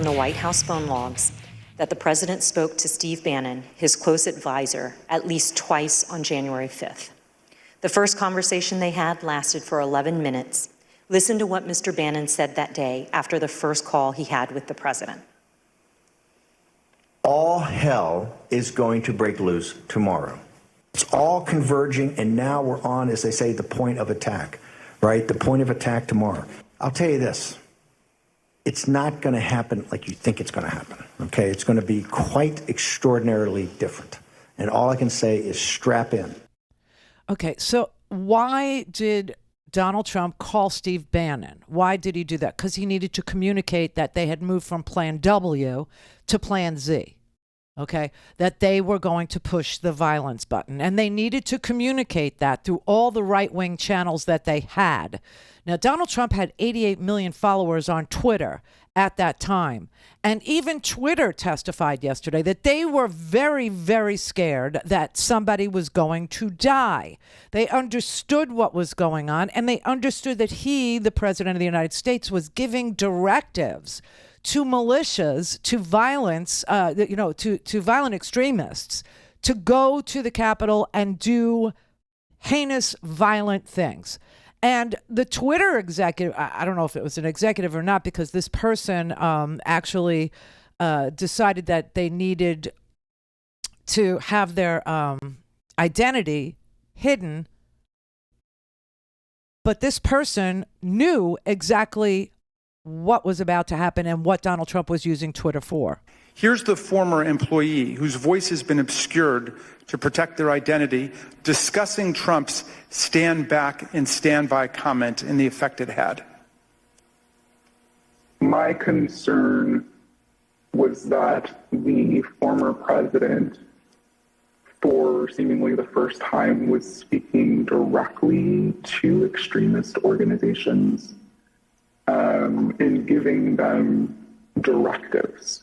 from the White House phone logs that the president spoke to Steve Bannon, his close advisor, at least twice on January 5th. The first conversation they had lasted for 11 minutes. Listen to what Mr. Bannon said that day after the first call he had with the president. All hell is going to break loose tomorrow. It's all converging, and now we're on, as they say, the point of attack, right? The point of attack tomorrow. I'll tell you this. It's not going to happen like you think it's going to happen, okay? It's going to be quite extraordinarily different. And all I can say is strap in. Okay, so why did Donald Trump call Steve Bannon? Why did he do that? Because he needed to communicate that they had moved from Plan W to Plan Z. Okay, that they were going to push the violence button. And they needed to communicate that through all the right-wing channels that they had. Now, Donald Trump had 88 million followers on Twitter at that time. And even Twitter testified yesterday that they were very, very scared that somebody was going to die. They understood what was going on, and they understood that he, the president of the United States, was giving directives to militias, to violence, to violent extremists, to go to the Capitol and do heinous, violent things. And the Twitter executive, I don't know if it was an executive or not, because this person actually decided that they needed to have their identity hidden. But this person knew exactly what was about to happen and what Donald Trump was using Twitter for. Here's the former employee whose voice has been obscured to protect their identity, discussing Trump's stand back and stand by comment and the effect it had. My concern was that the former president, for seemingly the first time, was speaking directly to extremist organizations and giving them directives.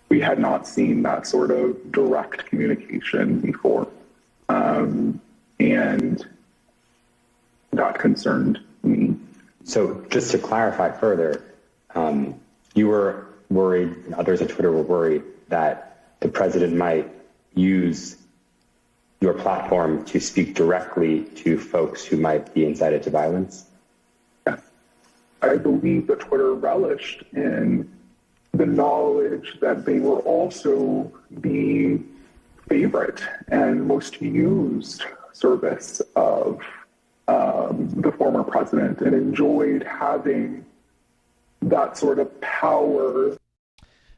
We had not seen that sort of direct communication before. And that concerned me. So just to clarify further, you were worried, and others at Twitter were worried, that the president might use your platform to speak directly to folks who might be incited to violence? Yes. I believe that Twitter relished in the knowledge that they were also the favorite and most used service of the former president, and enjoyed having that sort of power.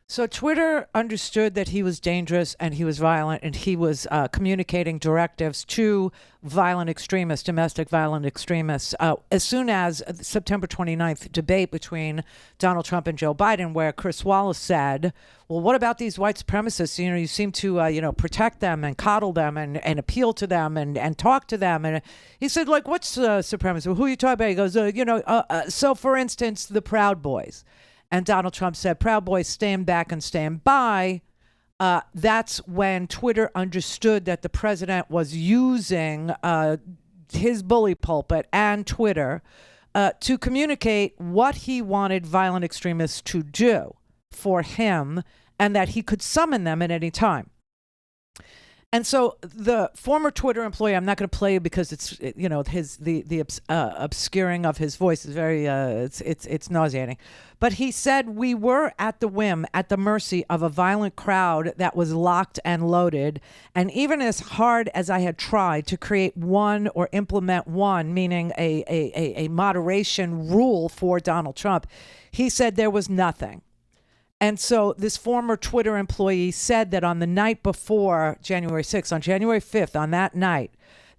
So Twitter understood that he was dangerous and he was violent, and he was communicating directives to violent extremists, domestic violent extremists, as soon as the September 29th debate between Donald Trump and Joe Biden, where Chris Wallace said, well, what about these white supremacists? You seem to, protect them and coddle them and appeal to them and talk to them. And he said, like, what's supremacy? Who are you talking about? He goes, so for instance, the Proud Boys. And Donald Trump said, Proud Boys, stand back and stand by. That's when Twitter understood that the president was using his bully pulpit and Twitter to communicate what he wanted violent extremists to do for him, and that he could summon them at any time. And so the former Twitter employee, I'm not going to play because it's, the obscuring of his voice is very, it's nauseating. But he said, we were at the whim, at the mercy of a violent crowd that was locked and loaded. And even as hard as I had tried to create one or implement one, meaning a moderation rule for Donald Trump, he said there was nothing. And so this former Twitter employee said that on the night before January 6th, on January 5th, on that night,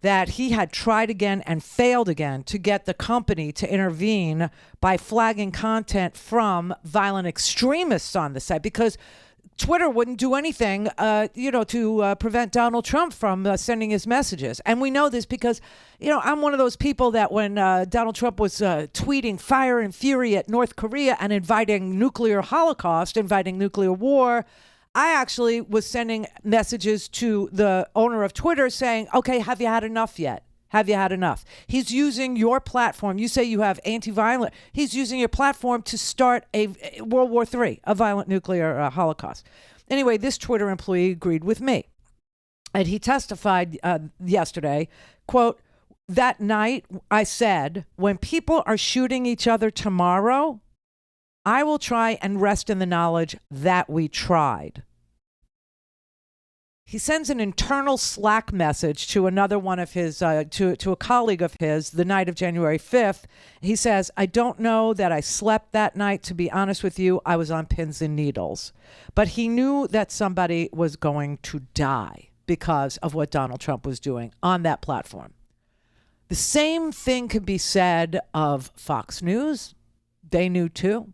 that he had tried again and failed again to get the company to intervene by flagging content from violent extremists on the site, because Twitter wouldn't do anything, to prevent Donald Trump from sending his messages. And we know this because, I'm one of those people that when Donald Trump was tweeting fire and fury at North Korea and inviting nuclear holocaust, inviting nuclear war, I actually was sending messages to the owner of Twitter saying, okay, have you had enough yet? Have you had enough? He's using your platform. You say you have anti-violent. He's using your platform to start a World War III, a violent nuclear holocaust. Anyway, this Twitter employee agreed with me. And he testified yesterday, quote, that night I said, when people are shooting each other tomorrow, I will try and rest in the knowledge that we tried. He sends an internal Slack message to another one of his, to a colleague of his, the night of January 5th. He says, I don't know that I slept that night. To be honest with you, I was on pins and needles. But he knew that somebody was going to die because of what Donald Trump was doing on that platform. The same thing could be said of Fox News. They knew too.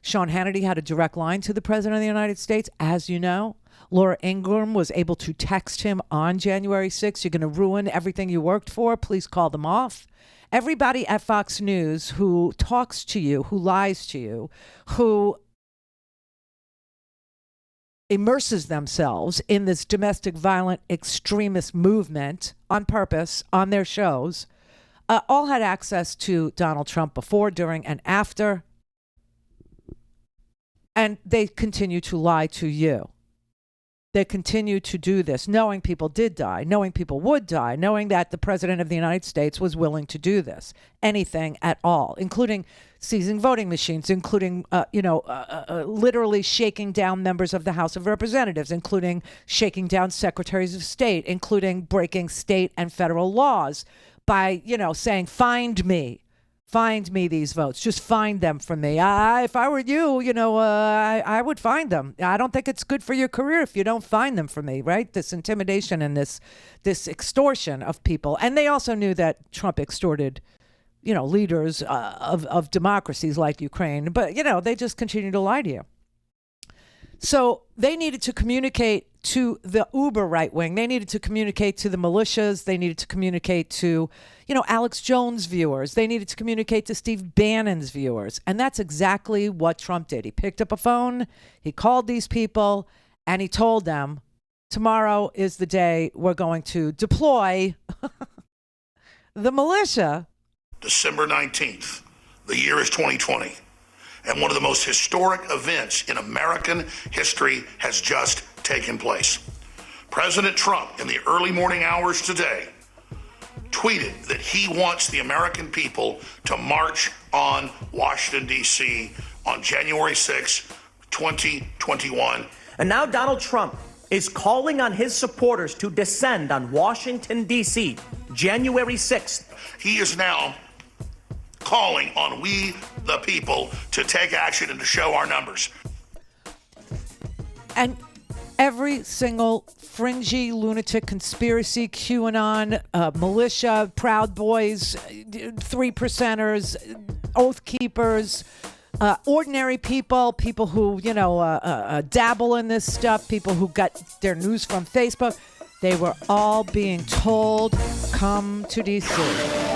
Sean Hannity had a direct line to the President of the United States, as you know. Laura Ingraham was able to text him on January 6th, you're going to ruin everything you worked for. Please call them off. Everybody at Fox News who talks to you, who lies to you, who immerses themselves in this domestic violent extremist movement on purpose on their shows, all had access to Donald Trump before, during, and after. And they continue to lie to you. They continue to do this, knowing people did die, knowing people would die, knowing that the President of the United States was willing to do this, anything at all, including seizing voting machines, including, literally shaking down members of the House of Representatives, including shaking down secretaries of state, including breaking state and federal laws by, saying, find me these votes. Just find them for me. If I were you, I would find them. I don't think it's good for your career if you don't find them for me, right? This intimidation and this extortion of people. And they also knew that Trump extorted, leaders of democracies like Ukraine. But, they just continue to lie to you. So they needed to communicate to the uber right wing. They needed to communicate to the militias. They needed to communicate to, Alex Jones viewers. They needed to communicate to Steve Bannon's viewers. And that's exactly what Trump did. He picked up a phone, he called these people, and he told them, tomorrow is the day we're going to deploy the militia. December 19th, the year is 2020. And one of the most historic events in American history has just taken place. President Trump, in the early morning hours today, tweeted that he wants the American people to march on Washington, D.C. on January 6, 2021. And now Donald Trump is calling on his supporters to descend on Washington, D.C., January 6th. He is now calling on we, the people, to take action and to show our numbers. And every single fringy, lunatic, conspiracy, QAnon, militia, Proud Boys, 3%ers, Oath Keepers, ordinary people who, dabble in this stuff, people who got their news from Facebook, they were all being told, come to DC.